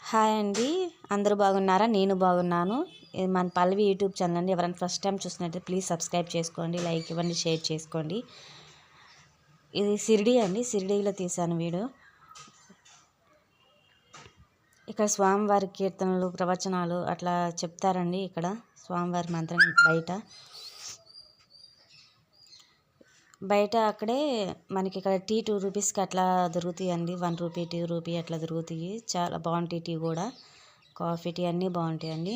Hi అండి, అందరూ బాగున్నారా? నేను బాగున్నాను. ఇది మన పల్లవి యూట్యూబ్ ఛానల్ అండి. ఎవరైనా ఫస్ట్ టైం చూసినట్లయితే ప్లీజ్ సబ్స్క్రైబ్ చేసుకోండి, లైక్ ఇవ్వండి, షేర్ చేసుకోండి. ఇది షిరిడి అండి, షిరిడీలో తీశాను వీడియో. ఇక్కడ స్వామివారి కీర్తనలు, ప్రవచనాలు అట్లా చెప్తారండి. ఇక్కడ స్వామివారి మంత్రం బయట అక్కడే మనకి ఇక్కడ టీ 2 రూపీస్కి అట్లా దొరుకుతాయండి. 1 రూపీ 2 రూపీ అట్లా దొరుకుతాయి. చాలా బాగుంటాయి. టీ కూడా, కాఫీ, టీ అన్నీ బాగుంటాయండి.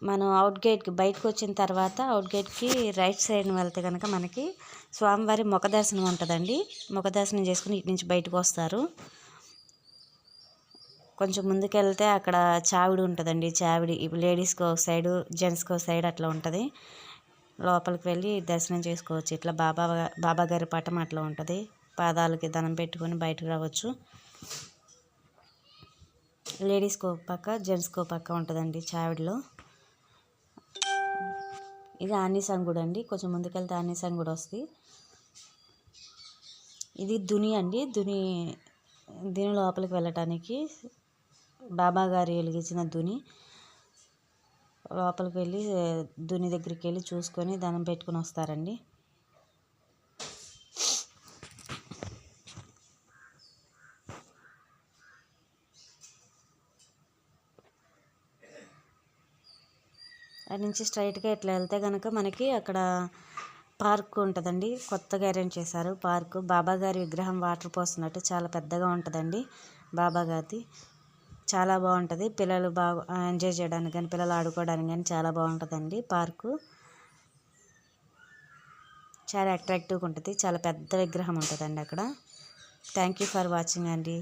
మనం అవుట్ గేట్కి బయటకు వచ్చిన తర్వాత అవుట్ గేట్కి రైట్ సైడ్ని వెళ్తే కనుక మనకి స్వామివారి ముఖ దర్శనం ఉంటుందండి. ముఖ దర్శనం చేసుకుని ఇటు నుంచి బయటకు వస్తారు. కొంచెం ముందుకెళ్తే అక్కడ చావిడి ఉంటుందండి. చావిడి లేడీస్కి ఒక సైడు, జెంట్స్కి ఒక సైడ్ అట్లా ఉంటుంది. లోపలికి వెళ్ళి దర్శనం చేసుకోవచ్చు. ఇట్లా బాబా గారి పటం అట్లా ఉంటుంది. పాదాలకి దండం పెట్టుకొని బయటకు రావచ్చు. లేడీస్కి ఒక పక్క, జెంట్స్కి ఒక పక్క ఉంటుందండి చావిడిలో. ఇది ఆంజనేయ గుడి అండి. కొంచెం ముందుకెళ్తే ఆంజనేయ గుడి వస్తుంది. ఇది దుని అండి. దీని లోపలికి వెళ్ళటానికి బాబా గారు వెలిగించిన దుని. లోపలికి వెళ్ళి దుని దగ్గరికి వెళ్ళి చూసుకొని దండం పెట్టుకుని వస్తారండి. అటు నుంచి స్ట్రైట్గా ఇట్లా వెళ్తే కనుక మనకి అక్కడ పార్క్ ఉంటుందండి. కొత్తగా అరేంజ్ చేశారు పార్కు. బాబా గారి విగ్రహం వాటర్ పోస్తున్నట్టు చాలా పెద్దగా ఉంటుందండి. బాబా గారిది చాలా బాగుంటుంది. పిల్లలు బాగా ఎంజాయ్ చేయడానికి కానీ, పిల్లలు ఆడుకోవడానికి కానీ చాలా బాగుంటుందండి పార్కు. చాలా అట్రాక్టివ్గా ఉంటుంది. చాలా పెద్ద విగ్రహం ఉంటుందండి అక్కడ. థ్యాంక్ యూ ఫర్ వాచింగ్ అండి.